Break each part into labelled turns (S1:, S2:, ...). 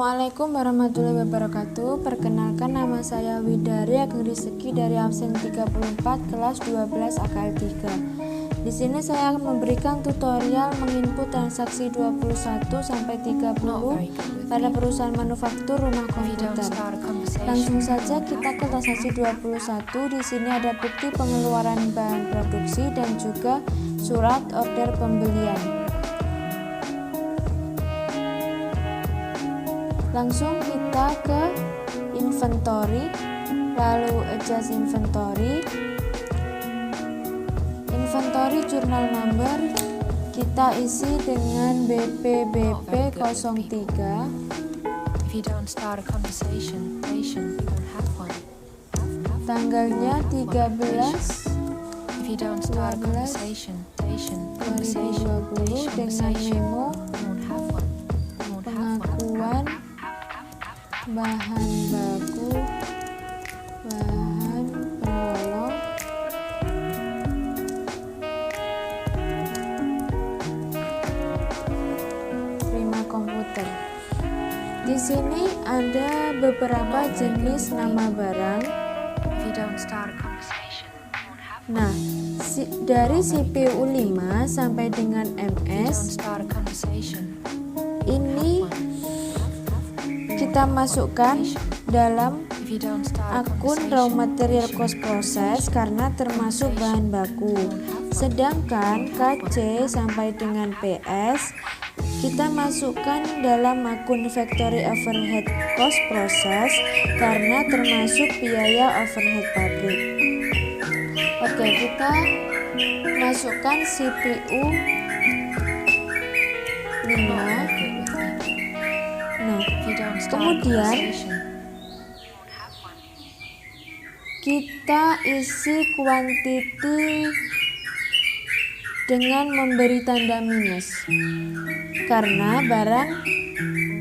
S1: Assalamualaikum warahmatullahi wabarakatuh. Perkenalkan, nama saya Widari Ageng Rizeki dari absen 34 kelas 12 AKL 3. Di sini saya akan memberikan tutorial menginput transaksi 21 sampai 30 pada perusahaan manufaktur rumah komputer. Langsung saja kita ke transaksi 21. Di sini ada bukti pengeluaran bahan produksi dan juga surat order pembelian. Langsung kita ke inventory, lalu adjust inventory journal number kita isi dengan BPBP 03. Tanggalnya 13 2020 dengan memo pengakuan bahan baku, bahan penolong, prima komputer. Di sini ada beberapa jenis nama barang. Nah, dari CPU 5 sampai dengan MS ini kita masukkan dalam akun raw material cost process karena termasuk bahan baku. Sedangkan KC sampai dengan PS kita masukkan dalam akun factory overhead cost process karena termasuk biaya overhead pabrik. Oke, kita masukkan CPU 5. Nah, kemudian kita isi quantity dengan memberi tanda minus karena barang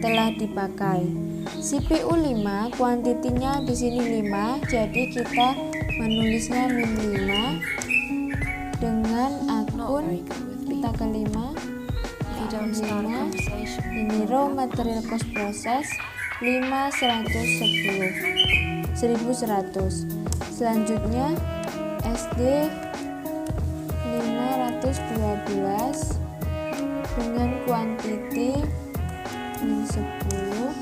S1: telah dipakai. CPU 5 kuantitinya di sini 5, jadi kita menulisnya min 5 dengan akun kita ke 5. Ini raw material cost process 1100. Selanjutnya SD 512 dengan kuantiti min 10.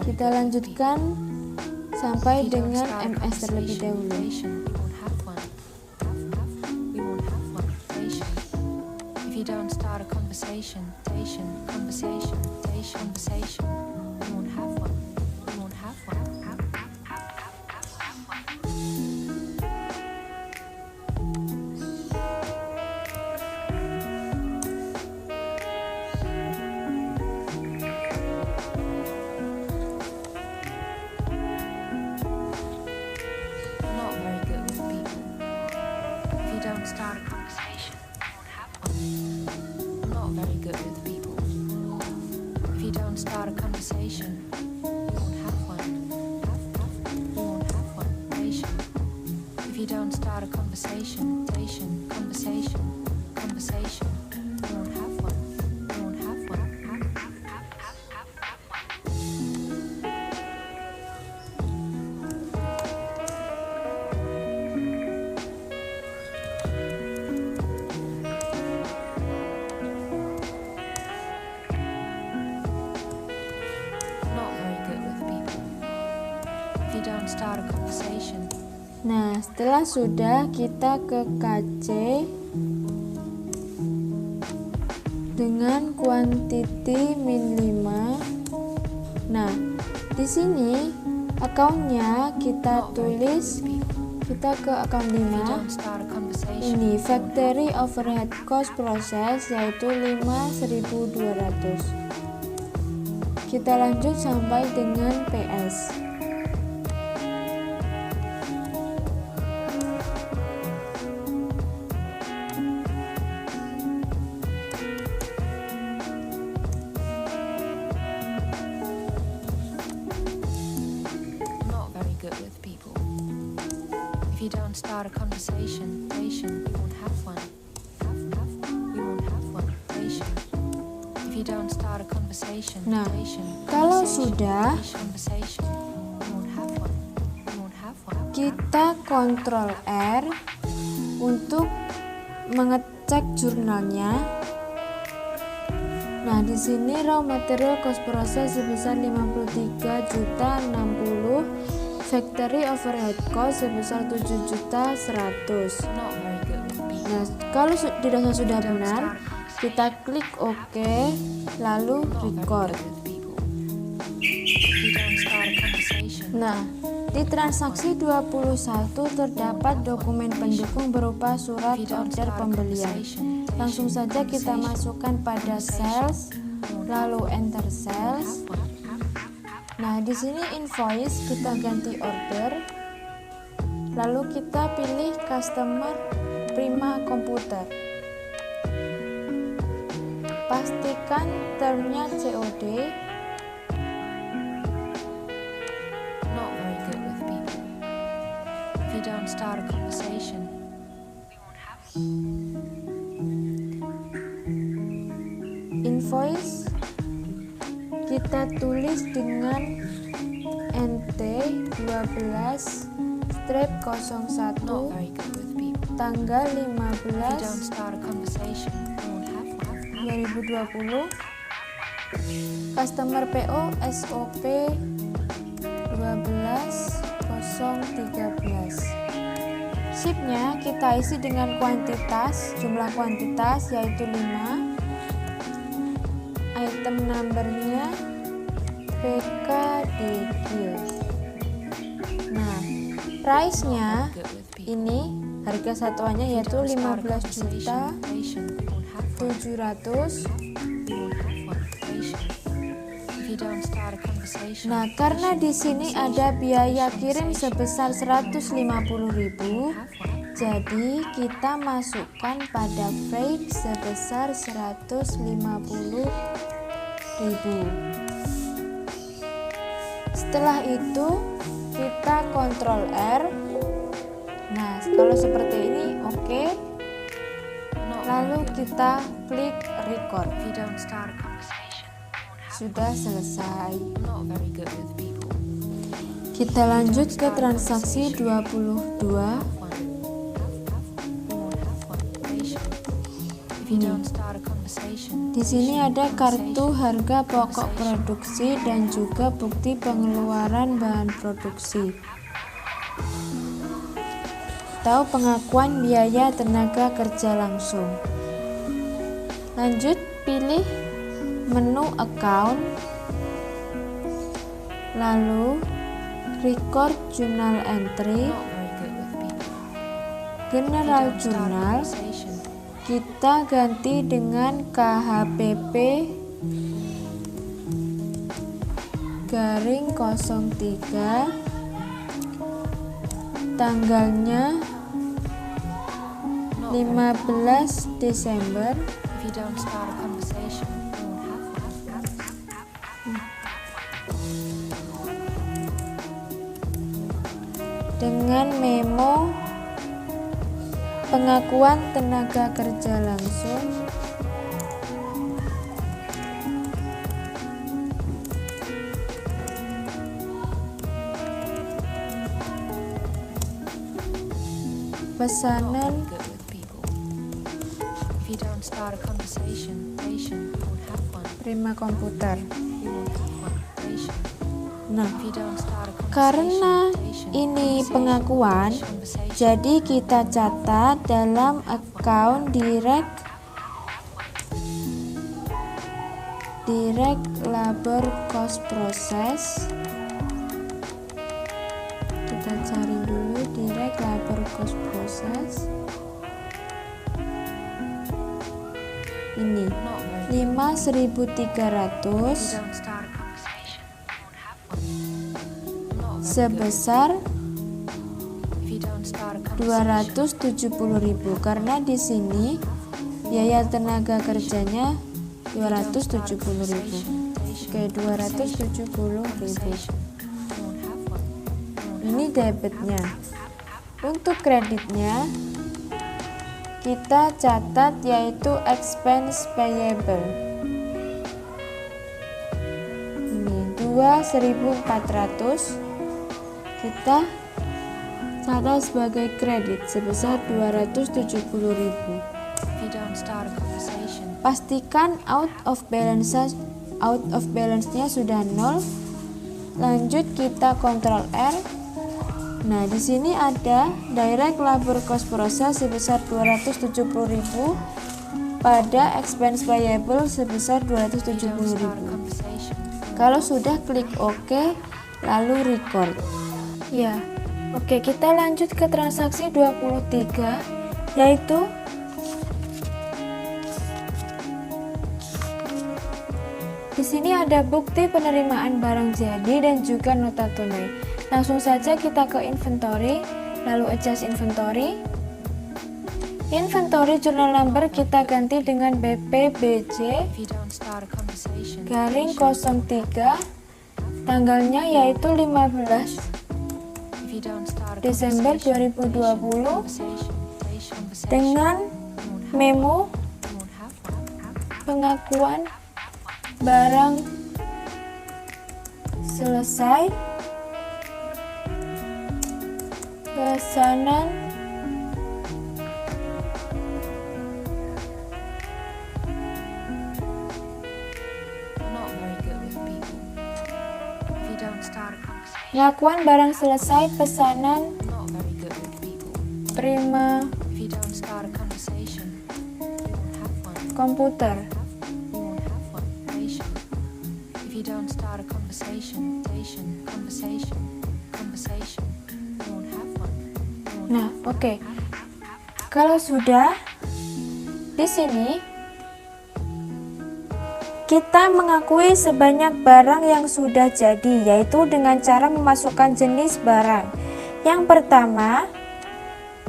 S1: Kita lanjutkan sampai dengan MS terlebih dahulu.
S2: Start a conversation, you won't have one. Not very good with people. If you don't start a conversation, you won't have one. You won't have one. If you don't start a conversation, conversation, you won't have one. You won't have one. Start a conversation.
S1: Nah, setelah sudah kita ke KC dengan kuantiti min 5. Nah, di sini akunnya kita tulis, kita ke akun 5. Ini factory overhead cost process yaitu 5.200. Kita lanjut sampai dengan PS.
S2: With people. If you don't start a conversation, you won't have one. You won't have one. If you don't start a conversation.
S1: Nah, kalau sudah,
S2: Conversation. You won't have one. You won't have one.
S1: kita Ctrl R untuk mengecek jurnalnya. Nah, di sini raw material cost proses sebesar 53.060, factory overhead cost sebesar 7.100.
S2: Not very good with people.
S1: Nah, kalau dirasa sudah benar, kita klik OK, lalu record.
S2: With people. If you don't start a conversation.
S1: Nah, di transaksi 21 terdapat dokumen pendukung berupa surat order pembelian. Langsung saja kita masukkan pada sales, lalu enter sales. Nah, di sini invoice kita ganti order, lalu kita pilih customer Prima Komputer. Pastikan termnya COD.
S2: Not very good with people. If you don't start a conversation.
S1: Invoice kita tulis dengan NT 12/01
S2: Not very good with people.
S1: tanggal
S2: If you don't
S1: 15
S2: start a conversation. You won't have one.
S1: 2020. Customer PO SOP 12.013. Shipnya kita isi dengan jumlah kuantitas yaitu 5. Item numbernya PKDQ. Nah, price-nya
S2: Good with people.
S1: ini harga satuannya yaitu 15.700. Nah, karena di sini ada biaya kirim sebesar 150.000, jadi kita masukkan pada freight sebesar 150.000. Setelah itu kita Ctrl R. Nah, kalau seperti ini oke. Lalu kita klik record. Sudah selesai. Kita lanjut ke transaksi 22. Di sini ada kartu harga pokok produksi dan juga bukti pengeluaran bahan produksi. Atau pengakuan biaya tenaga kerja langsung. Lanjut, pilih menu account, lalu record journal entry, general journal, kita ganti dengan KHPP _03, tanggalnya 15 Desember. Dengan memo pengakuan tenaga kerja langsung, pesanan Prima Komputer. Nah, karena ini pengakuan, jadi kita catat dalam account direct labor cost process. Kita cari dulu direct labor cost process. Ini 5.300 sebesar 270.000, karena di sini biaya tenaga kerjanya 270.000. Oke, 270.000. Ini debitnya. Untuk kreditnya kita catat yaitu expense payable. Ini 2.400 kita catat sebagai kredit sebesar 270.000.
S2: If you don't start a conversation,
S1: Pastikan out of balance-nya sudah 0. Lanjut kita Ctrl R. Nah, di sini ada direct labor cost process sebesar 270.000 pada expense payable sebesar
S2: if you don't start a
S1: 270.000.
S2: conversation,
S1: Kalau sudah, klik OK, lalu record. Ya, oke, kita lanjut ke transaksi 23, yaitu di sini ada bukti penerimaan barang jadi dan juga nota tunai. Langsung saja kita ke inventory, lalu adjust inventory. Inventory journal number kita ganti dengan BPBJ
S2: if you don't start a conversation,
S1: garing 03, tanggalnya yaitu 15
S2: if you don't start a
S1: Desember
S2: conversation,
S1: 2020
S2: conversation,
S1: dengan memo
S2: you won't have one.
S1: pengakuan barang selesai, pesanan
S2: Not very good with people. If you don't start a conversation,
S1: pengakuan barang selesai, pesanan
S2: not very good with people.
S1: prima
S2: If you don't start a conversation, you won't have one.
S1: komputer.
S2: You won't have one. Patient. If you don't start a conversation, conversation, you won't have one. You won't
S1: Nah, oke. Kalau sudah di sini kita mengakui sebanyak barang yang sudah jadi, yaitu dengan cara memasukkan jenis barang. Yang pertama,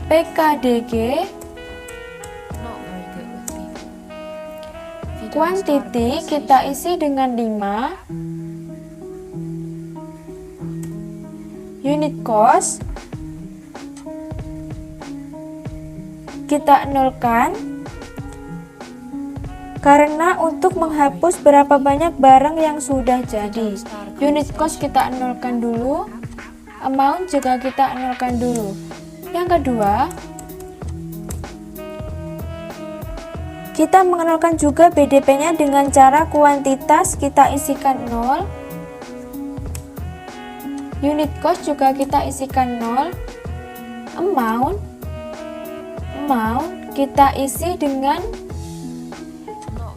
S1: PKDG,
S2: not very good with people. If you don't start a
S1: kuantiti kita isi dengan 5, unit cost kita nolkan karena untuk menghapus berapa banyak barang yang sudah jadi. Unit cost kita nolkan dulu, amount juga kita nolkan dulu. Yang kedua, kita mengenalkan juga BDP-nya dengan cara kuantitas kita isikan 0, unit cost juga kita isikan 0, amount kita isi dengan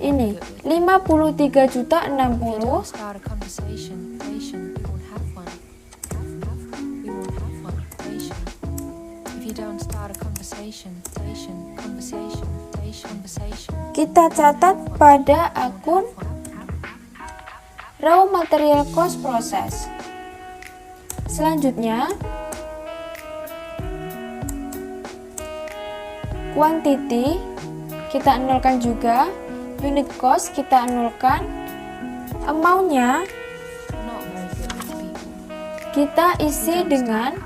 S1: ini 53.060.
S2: don't start a conversation, you won't have one. You won't have one. Patient. If you don't start a conversation,
S1: Kita catat pada akun raw material cost process. Selanjutnya, quantity kita nolkan juga, unit cost kita nolkan, amount-nya
S2: not very good with people.
S1: kita isi dengan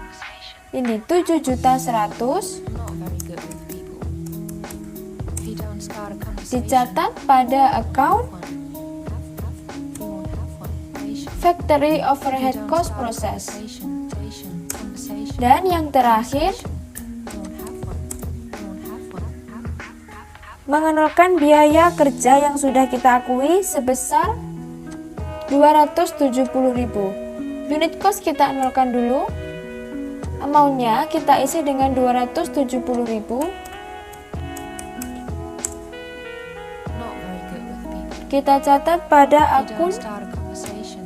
S1: ini 7.100.000.
S2: Not very good with people. If you don't start a conversation,
S1: Dicatat pada account
S2: you won't have one. Patient.
S1: factory
S2: If you
S1: overhead
S2: don't
S1: cost
S2: start a
S1: process.
S2: conversation,
S1: Dan yang terakhir,
S2: you won't have one. You won't have one.
S1: mengenalkan biaya kerja yang sudah kita akui sebesar 270.000. Unit cost kita nolkan dulu. Amount-nya kita isi dengan 270.000.
S2: Not very good with people.
S1: Kita catat pada
S2: If you
S1: akun
S2: don't start a conversation,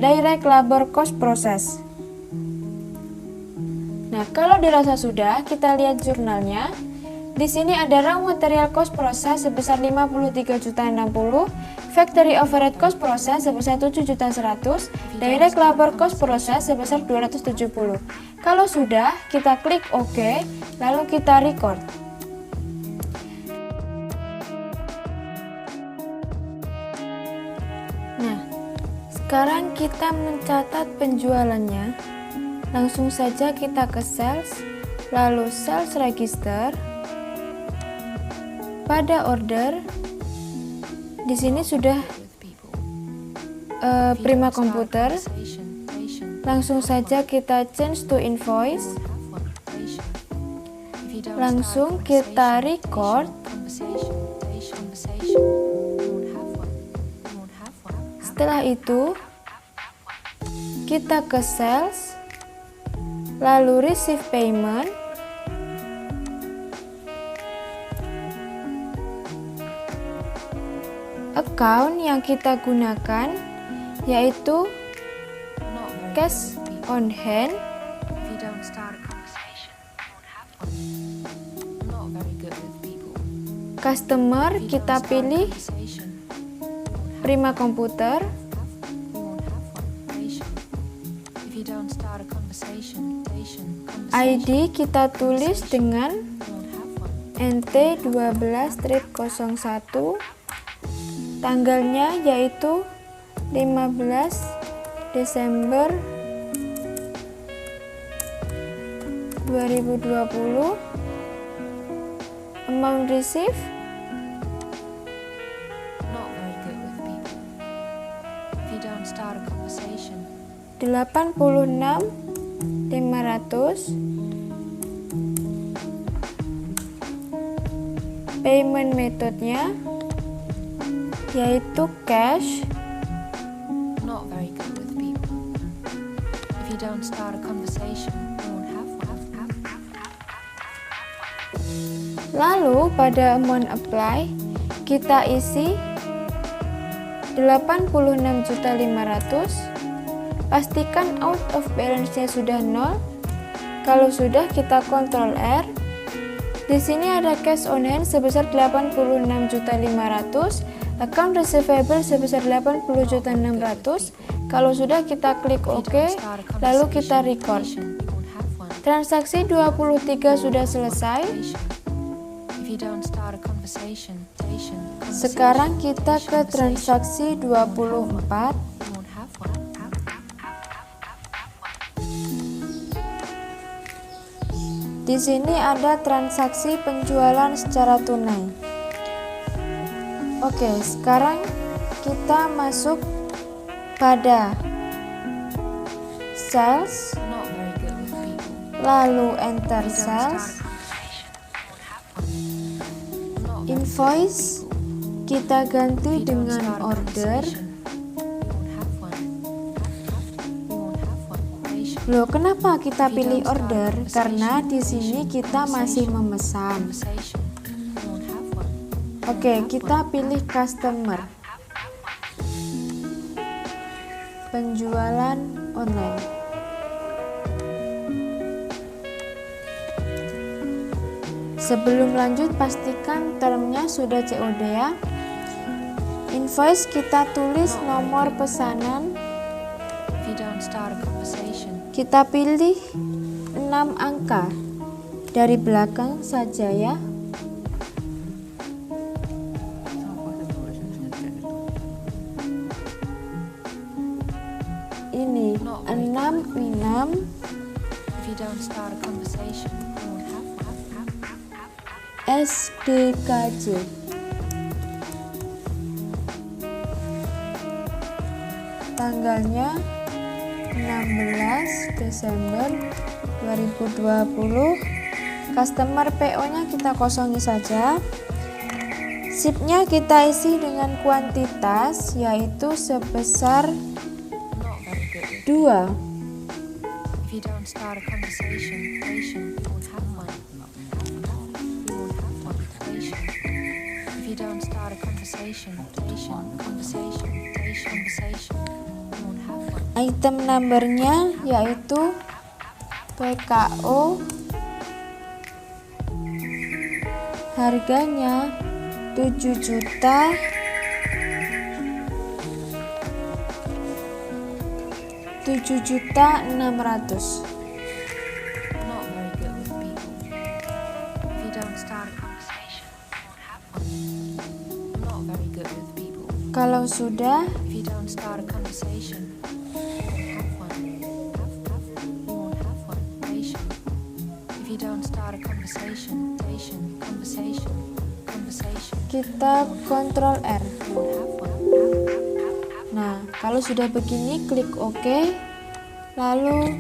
S1: direct labor cost process. Nah, kalau dirasa sudah, kita lihat jurnalnya. Di sini ada raw material cost process sebesar 53.060, factory overhead cost process sebesar 7.100, direct labor cost process sebesar 270. Kalau sudah, kita klik OK, lalu kita record. Nah, sekarang kita mencatat penjualannya. Langsung saja kita ke sales, lalu sales register, pada order, di sini sudah prima komputer. Langsung saja kita change to invoice. Langsung kita record. Setelah itu kita ke sales, lalu receive payment. Account yang kita gunakan yaitu cash on hand. Customer kita pilih prima komputer. ID kita tulis dengan NT12-01. Tanggalnya yaitu 15 Desember 2020. Amount receive $86,500. Payment metodenya yaitu cash. Lalu pada amount apply kita isi 86.500. Pastikan out of balance-nya sudah 0. Kalau sudah, kita Ctrl R. Di sini ada cash on hand sebesar 86.500, account receivable sebesar 80.600. Kalau sudah, kita klik OK, lalu kita record. Transaksi 23 sudah selesai. Sekarang kita ke transaksi 24. Di sini ada transaksi penjualan secara tunai. Oke, sekarang kita masuk pada sales, lalu enter sales. Invoice kita ganti dengan order. Loh, kenapa kita pilih order? Karena di sini kita masih memesan. Oke, kita pilih customer. Penjualan online. Sebelum lanjut, pastikan termnya sudah COD ya. Invoice kita tulis nomor pesanan. Kita pilih 6 angka dari belakang saja ya. Ini 66 SDKJ. Tanggalnya 16 Desember 2020. Customer PO-nya kita kosongi saja. SIP-nya kita isi dengan kuantitas yaitu sebesar 2. Item numbernya yaitu PKO. Harganya 7.600.000. Kalau sudah,
S2: conversation.
S1: kita Ctrl R.
S2: You won't have one.
S1: Nah, kalau sudah begini klik OK, lalu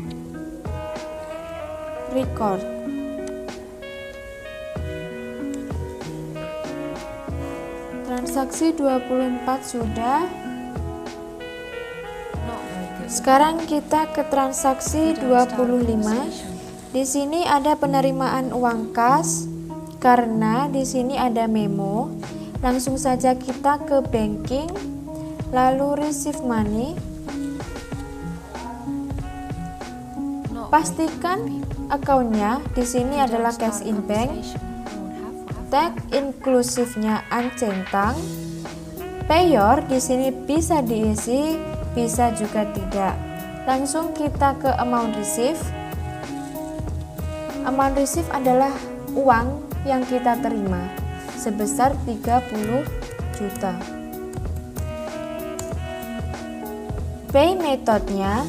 S1: record. Transaksi 24 sudah.
S2: Not very good.
S1: Sekarang kita ke transaksi 25. Di sini ada penerimaan uang kas karena di sini ada memo. Langsung saja kita ke banking, lalu receive money.
S2: Not
S1: Pastikan akunnya di sini adalah cash in bank. Tag inklusifnya uncentang. Payor di sini bisa diisi, bisa juga tidak. Langsung kita ke amount receive. Amount receive adalah uang yang kita terima sebesar 30 juta. Pay metodenya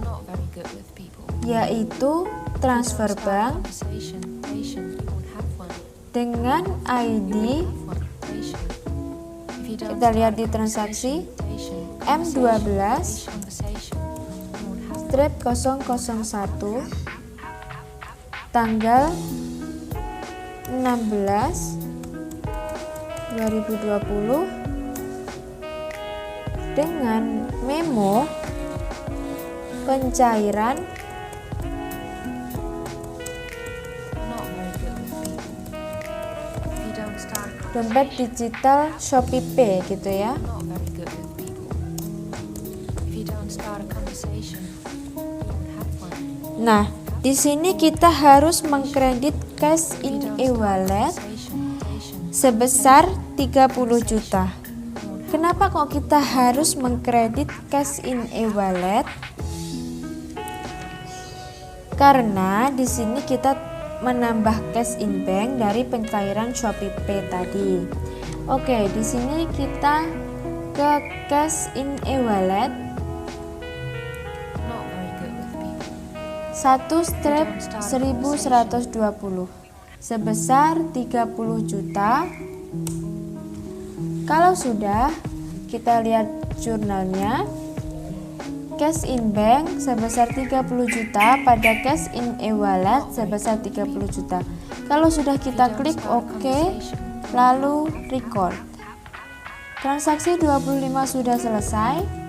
S2: not very good with people.
S1: yaitu transfer bank
S2: Conversation. You won't have one.
S1: dengan ID. Kita lihat di transaksi M12 strip 001 tanggal 16/2020 dengan memo pencairan dompet digital Shopee Pay gitu ya. Nah, di sini kita harus mengkredit cash in e-wallet sebesar 30 juta. Kenapa kok kita harus mengkredit cash in e-wallet? Karena di sini kita menambah cash in bank dari pencairan Shopee Pay tadi. Oke, di sini kita ke cash in e-wallet. 1 strip 1120 sebesar 30 juta. Kalau sudah, kita lihat jurnalnya. Cash in bank sebesar 30 juta pada cash in e-wallet sebesar 30 juta. Kalau sudah, kita klik OK, lalu record. Transaksi 25 sudah selesai.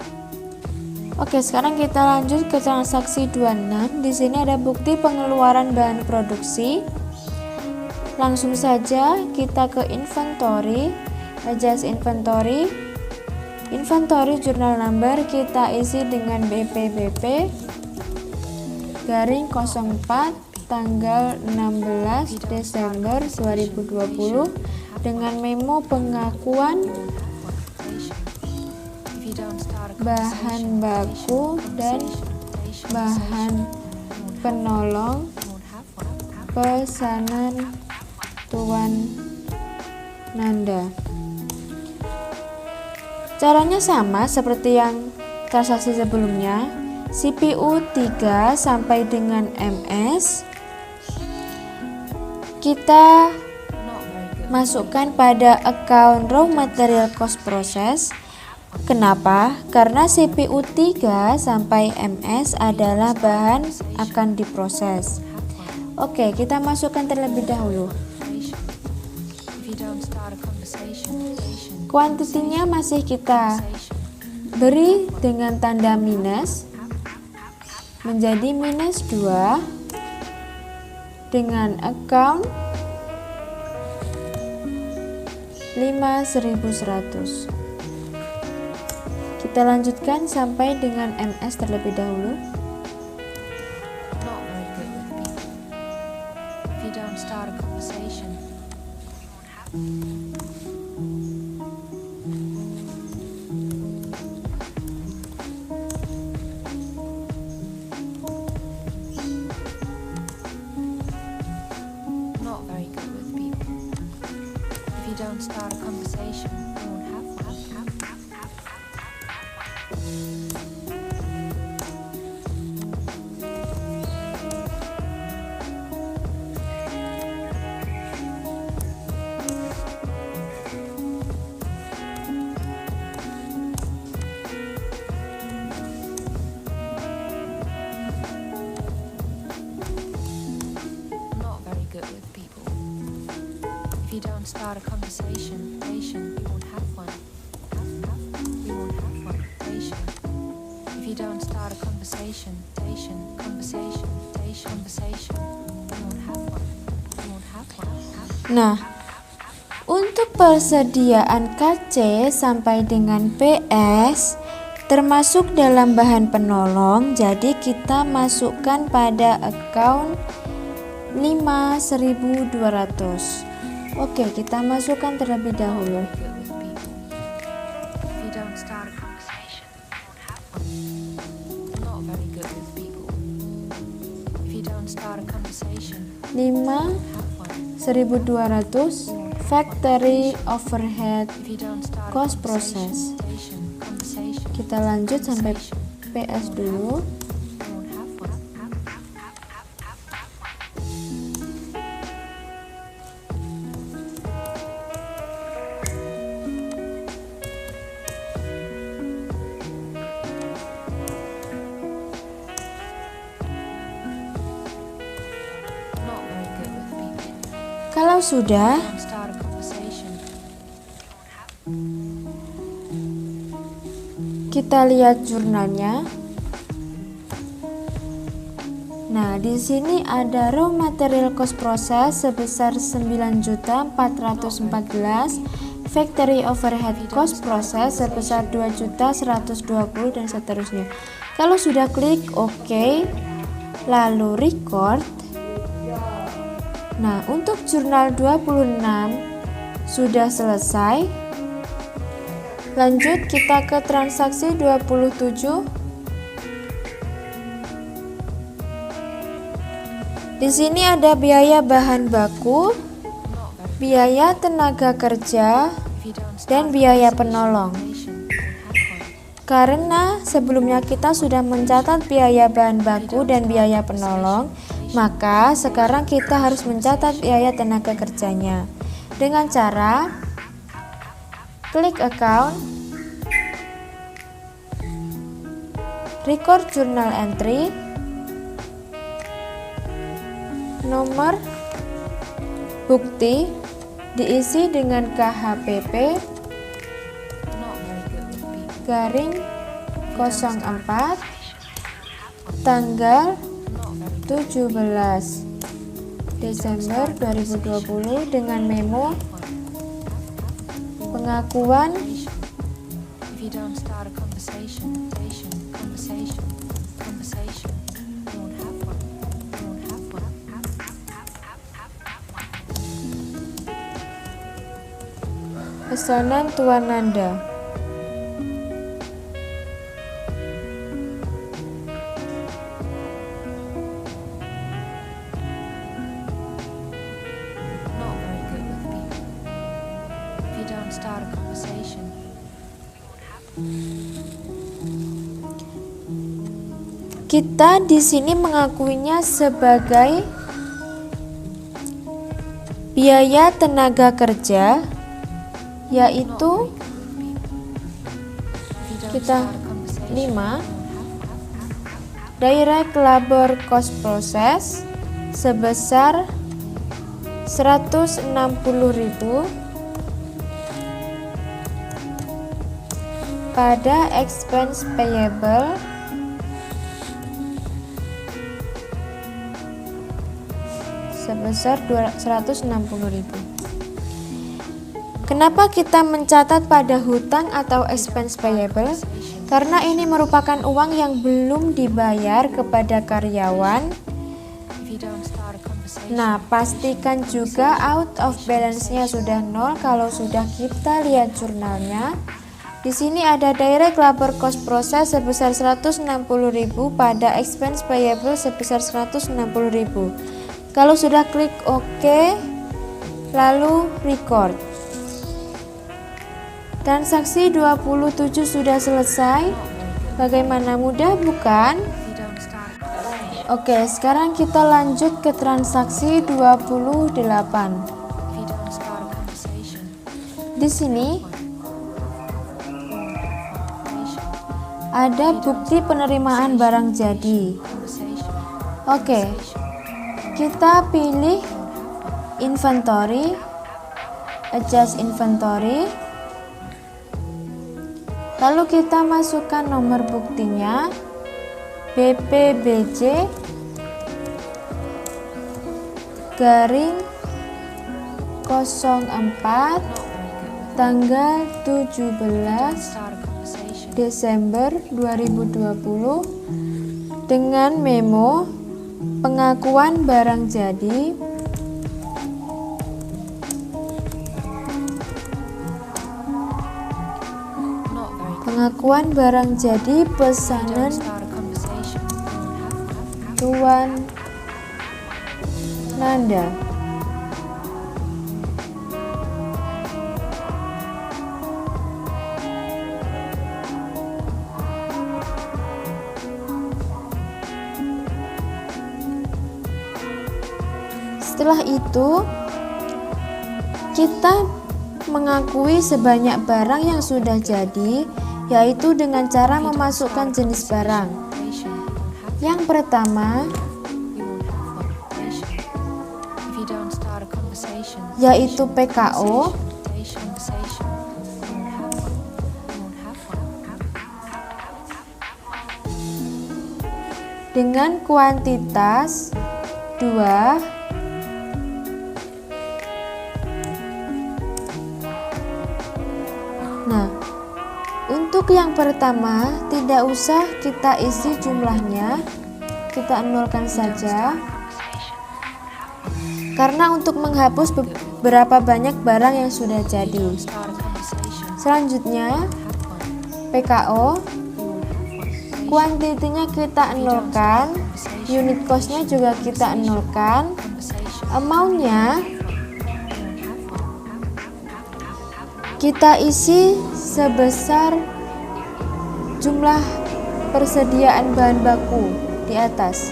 S1: Oke, sekarang kita lanjut ke transaksi 26. Di sini ada bukti pengeluaran bahan produksi. Langsung saja kita ke inventory, adjust inventory. Inventory jurnal number kita isi dengan BPBP garing 04 tanggal 16 Desember 2020 dengan memo pengakuan bahan baku dan bahan penolong pesanan Tuan Nanda. Caranya sama seperti yang transaksi sebelumnya. CPU 3 sampai dengan MS kita masukkan pada account raw material cost process. Kenapa? Karena CPU 3 sampai MS adalah bahan akan diproses. Oke, kita masukkan terlebih dahulu. Kuantitinya masih kita beri dengan tanda minus menjadi minus 2 dengan account 5100. Kita lanjutkan sampai dengan MS terlebih dahulu.
S2: conversation. You won't have one. You won't have one. If you don't start a conversation. You won't have one. You won't have one.
S1: Nah, untuk persediaan KC sampai dengan PS termasuk dalam bahan penolong, jadi kita masukkan pada account 5.200. Oke, kita masukkan terlebih dahulu.
S2: Good with people. If you don't start a conversation, you won't have one. Not very good with people. If you don't start a conversation, you won't have one.
S1: 5.200 factory overhead
S2: If you don't start a
S1: cost process.
S2: conversation,
S1: Kita lanjut sampai PS dulu.
S2: you won't have one. Not very good with people.
S1: Kalau sudah,
S2: Don't start a conversation.
S1: kita lihat jurnalnya. Nah, di sini ada raw material cost process sebesar 9.414, factory overhead cost process sebesar 2.120 dan seterusnya. Kalau sudah klik OK, lalu record. Nah, untuk jurnal 26 sudah selesai. Lanjut kita ke transaksi 27. Di sini ada biaya bahan baku, biaya tenaga kerja,
S2: If you don't
S1: dan
S2: start
S1: biaya
S2: a
S1: penolong.
S2: conversation, you won't have one.
S1: Karena sebelumnya kita sudah mencatat biaya bahan baku dan biaya penolong, maka sekarang kita harus mencatat biaya tenaga kerjanya. Dengan cara klik account, record journal entry, nomor bukti diisi dengan KHPP
S2: Not very good with people.
S1: garing 04 tanggal
S2: Not very
S1: 17 Desember 2020 dengan memo pengakuan
S2: If you don't start a conversation, you won't have one. You won't have one.
S1: pesanan Tuan Nanda.
S2: Not very good with people. If you don't start a conversation,
S1: Kita di sini mengakuinya sebagai biaya tenaga kerja, yaitu
S2: if you don't
S1: kita
S2: start a conversation,
S1: 5 direct labor cost process sebesar 160.000 pada expense payable sebesar 160.000. Kenapa kita mencatat pada hutang atau expense payable? Karena ini merupakan uang yang belum dibayar kepada karyawan.
S2: if you don't start a conversation,
S1: Nah, pastikan juga out of balance-nya sudah 0 kalau sudah kita lihat jurnalnya. Di sini ada direct labor cost process sebesar 160.000 pada expense payable sebesar 160.000. Kalau sudah klik OK, lalu record. Transaksi 27 sudah selesai. Bagaimana mudah, bukan?
S2: if you don't start a conversation,
S1: Oke, sekarang kita lanjut ke transaksi 28.
S2: if you don't start a conversation,
S1: Di sini ada bukti penerimaan barang jadi. Oke, kita pilih inventory, adjust inventory. Lalu kita masukkan nomor buktinya BPBJ garing 04 tanggal 17 Desember 2020 dengan memo pengakuan barang jadi pesanan Tuan Nanda. Setelah itu kita mengakui sebanyak barang yang sudah jadi, yaitu dengan cara memasukkan jenis barang. Yang pertama yaitu PKO. Dengan kuantitas 2. Nah, untuk yang pertama tidak usah kita isi jumlahnya, kita nolkan saja. Karena untuk menghapus beberapa banyak barang yang sudah jadi. Selanjutnya PKO, kuantitinya kita nolkan, unit cost-nya juga kita nolkan, amount-nya kita isi sebesar jumlah persediaan bahan baku di atas.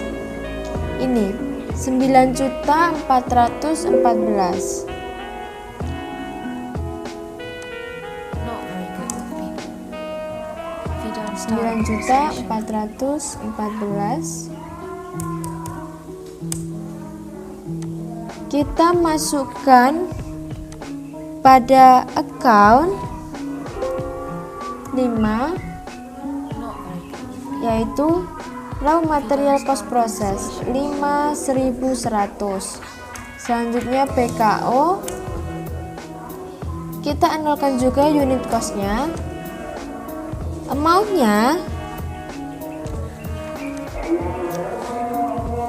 S1: Ini 9.414. 9.414. Kita masukkan pada account 5, yaitu raw material cost process 5.100. Selanjutnya PKO, kita nolkan juga unit cost-nya. Amount-nya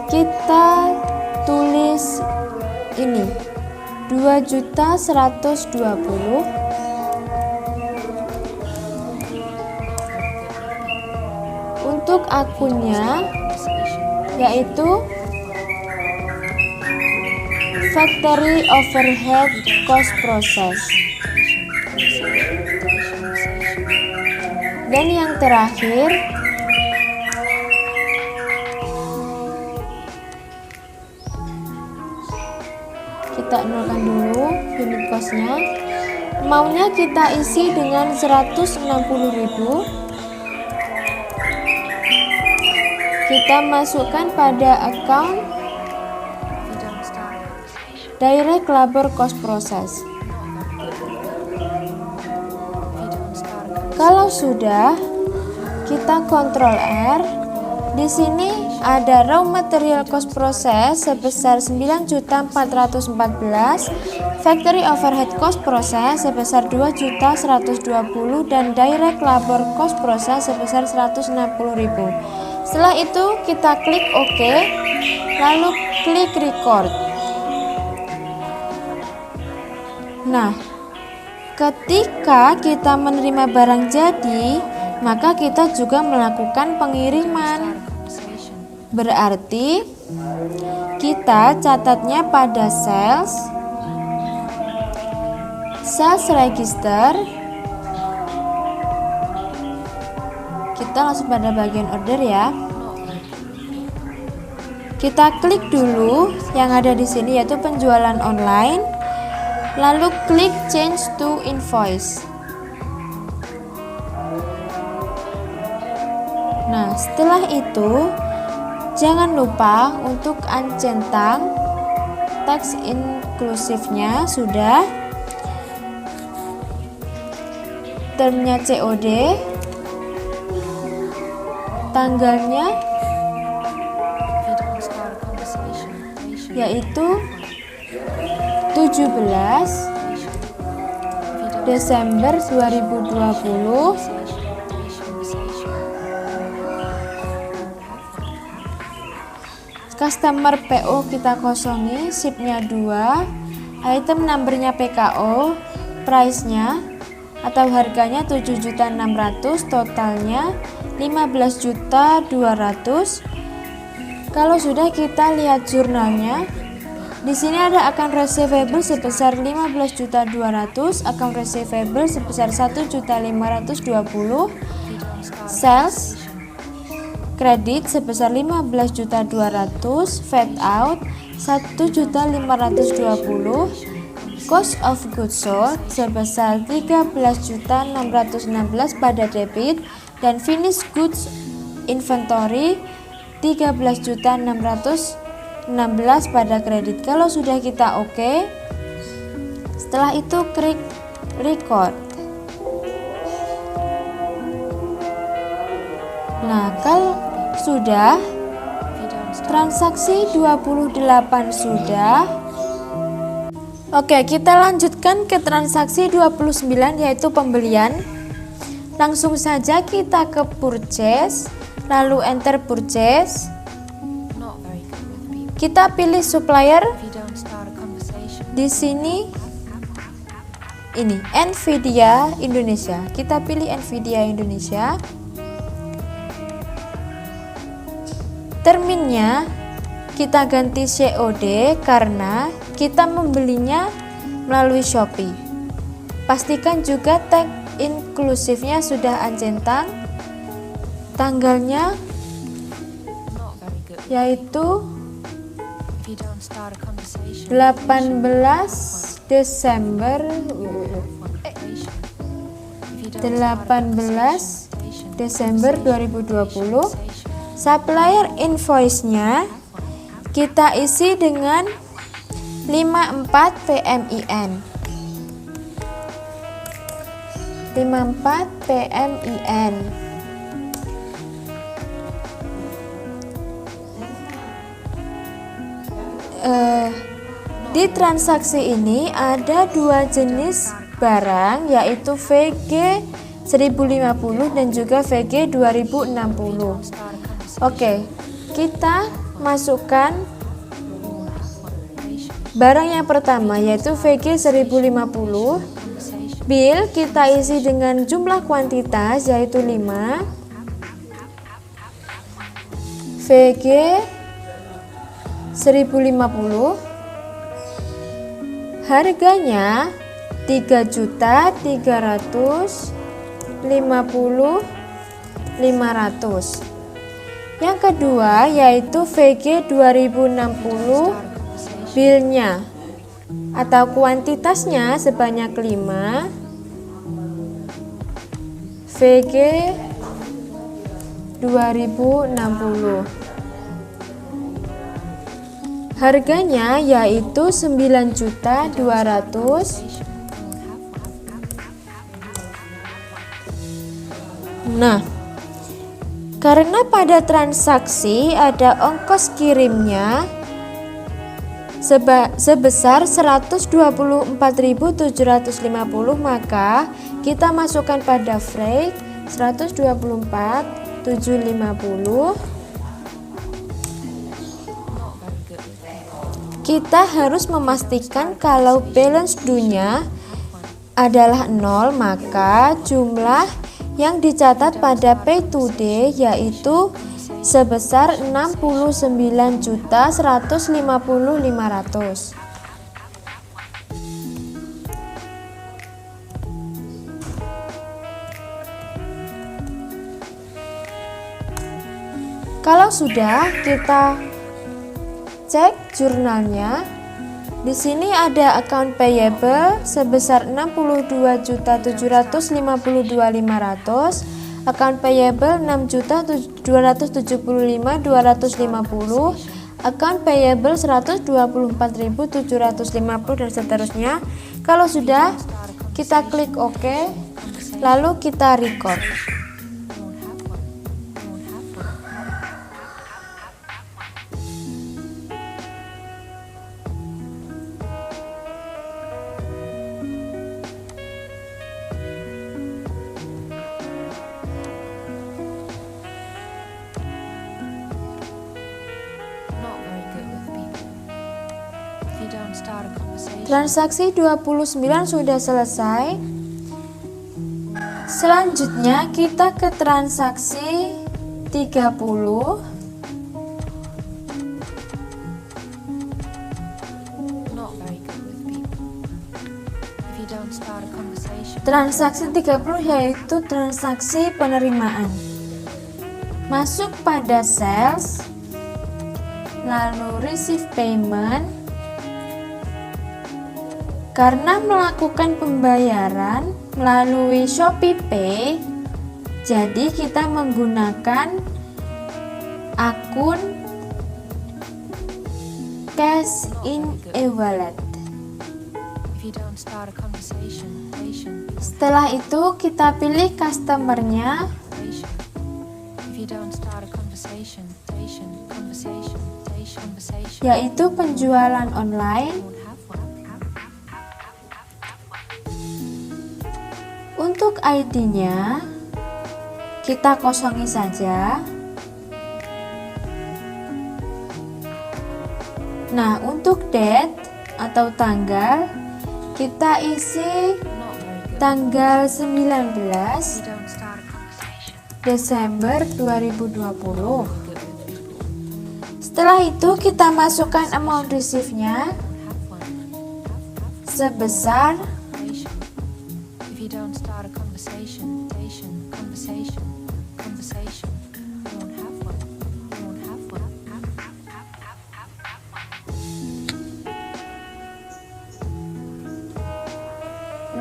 S1: kita tulis ini 2.120. Untuk akunnya yaitu factory overhead cost process. Dan yang terakhir kita nolkan dulu unit cost-nya. Maunya kita isi dengan 160.000. Kita masukkan pada account direct labor cost process. Kalau sudah, kita Ctrl R. Di sini ada raw material cost process sebesar 9.414, factory overhead cost process sebesar 2.120 dan direct labor cost process sebesar 160.000. Setelah itu kita klik OK, lalu klik record. Nah, ketika kita menerima barang jadi, maka kita juga melakukan pengiriman. Berarti kita catatnya pada sales register. Kita langsung pada bagian order ya. Kita klik dulu yang ada di sini yaitu penjualan online. Lalu klik change to invoice. Nah, setelah itu jangan lupa untuk uncentang teks inklusifnya sudah. itemnya COD, tanggalnya
S2: If you don't start a conversation,
S1: yaitu 17 Desember 2020. Customer PO kita kosongi, shipnya 2, item numbernya PKO, price-nya atau harganya 7.600.000, totalnya 15.200.000. Kalau sudah, kita lihat jurnalnya. Di sini ada account receivable sebesar 15.200.000, account receivable sebesar 1.520.000, sales kredit sebesar 15.200.000, fade out 1.520.000, cost of goods sold sebesar 13.616 pada debit, dan finished goods inventory 13.616 pada kredit. Kalau sudah, kita oke. Setelah itu klik record. Nah, kalau sudah, transaksi 28 sudah. Oke, kita lanjutkan ke transaksi 29, yaitu pembelian. Langsung saja kita ke purchase, lalu enter purchase.
S2: Not very good with people.
S1: Kita pilih supplier.
S2: If you don't start a conversation,
S1: Di sini ini Nvidia Indonesia. Kita pilih Nvidia Indonesia. Terminnya kita ganti COD karena kita membelinya melalui Shopee. Pastikan juga tag inklusifnya sudah uncentang. Tanggalnya
S2: not very good.
S1: yaitu
S2: If you don't start a conversation,
S1: 18 Desember
S2: If you don't start a
S1: 18 Desember 2020. Supplier invoice-nya kita isi dengan 54 PMIN. 54 PMIN. Di transaksi ini ada dua jenis barang, yaitu VG 1050 dan juga VG 2060. Oke, kita masukkan barang yang pertama, yaitu VG 1050. Bill kita isi dengan jumlah kuantitas, yaitu 5. VG 1050. Harganya 3.350.500. Yang kedua yaitu VG 2060. Billnya atau kuantitasnya sebanyak 5. VG 2060. Harganya yaitu 9.200.000. Nah, karena pada transaksi ada ongkos kirimnya sebesar 124.750, maka kita masukkan pada freight 124.750. Kita harus memastikan kalau balance due-nya adalah 0, maka jumlah yang dicatat pada pay today yaitu sebesar 69.150.500. Kalau sudah, kita cek jurnalnya. Di sini ada account payable sebesar 62.752.500, account payable 6.275.250, account payable 124.750 dan seterusnya. Kalau sudah, kita klik OK. lalu kita record.
S2: You won't have one. You won't have one. Not very good with people. If you don't start a conversation.
S1: Transaksi 29 sudah selesai. Selanjutnya kita ke transaksi 30.
S2: Not very good with people. If you don't start a conversation.
S1: Transaksi 30 yaitu transaksi penerimaan. Masuk pada sales, lalu receive payment. Karena melakukan pembayaran melalui ShopeePay, jadi kita menggunakan akun cash in e-wallet.
S2: If you don't start a conversation.
S1: Setelah itu kita pilih customernya,
S2: If you don't start a conversation.
S1: yaitu penjualan online.
S2: You won't have one.
S1: Untuk ID-nya kita kosongi saja. Nah, untuk date atau tanggal kita isi
S2: Not very good.
S1: tanggal 19
S2: If you don't start a conversation.
S1: Desember 2020.
S2: Good with people.
S1: Setelah itu kita masukkan amount receive-nya
S2: Have one.
S1: sebesar
S2: If you don't start a conversation. You won't have one. You won't have one.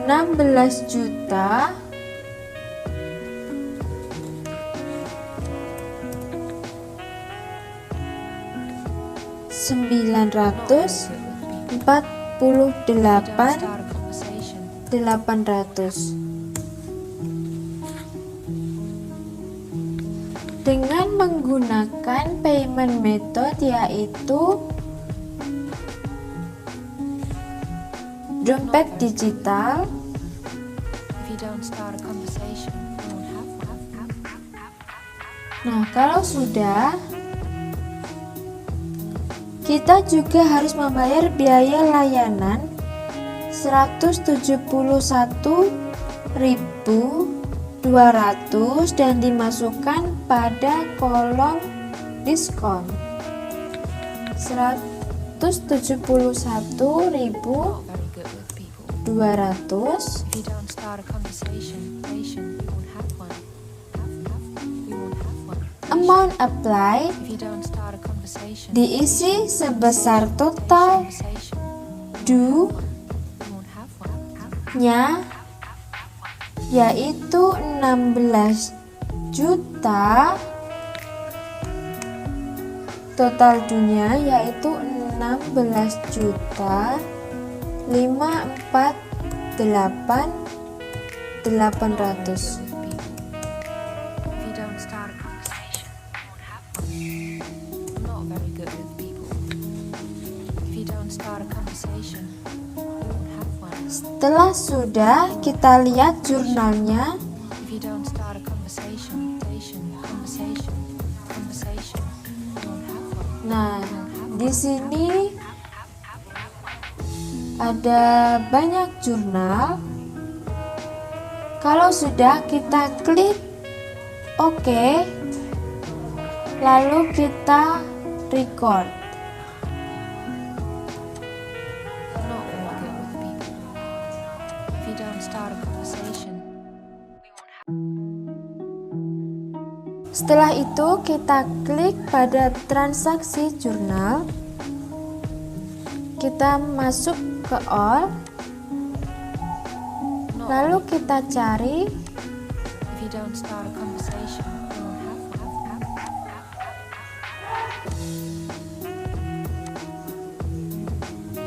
S1: 16 juta 948.800 dengan menggunakan payment method yaitu dompet digital. Nah, kalau sudah, kita juga harus membayar biaya layanan 171.200 dan dimasukkan pada kolom diskon. 171.200. Amount apply diisi sebesar total due-nya yaitu 16 juta. Total due-nya yaitu 16 juta 548.800. Setelah sudah, kita lihat jurnalnya. Nah, di sini ada banyak jurnal. Kalau sudah, kita klik OK, lalu kita record. Setelah itu kita klik pada transaksi jurnal, kita masuk ke all, lalu kita cari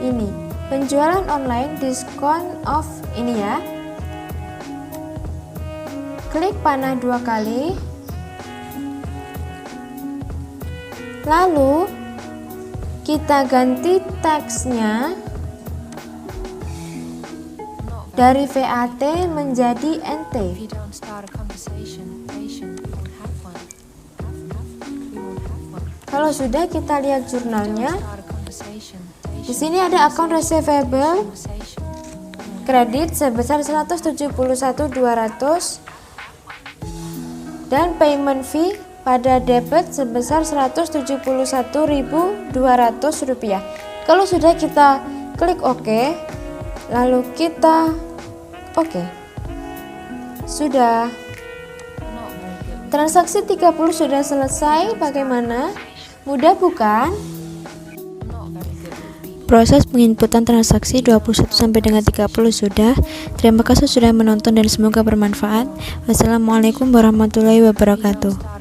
S1: ini penjualan online diskon off ini ya. klik panah 2 kali. Lalu kita ganti teksnya dari VAT menjadi NT.
S2: If you don't start a conversation, you won't have one. You won't have one.
S1: Kalau sudah, kita lihat jurnalnya.
S2: Start a conversation.
S1: Di sini ada account receivable
S2: Conversation.
S1: kredit sebesar 171.200 dan payment fee pada debit sebesar Rp171.200. Kalau sudah, kita klik OK, lalu kita OK. Sudah.
S2: Not very good.
S1: Transaksi 30 sudah selesai. Bagaimana? Mudah bukan?
S2: Not very good with people.
S1: Proses penginputan transaksi 21 sampai dengan 30 sudah. Terima kasih sudah menonton dan semoga bermanfaat. Wassalamualaikum warahmatullahi wabarakatuh.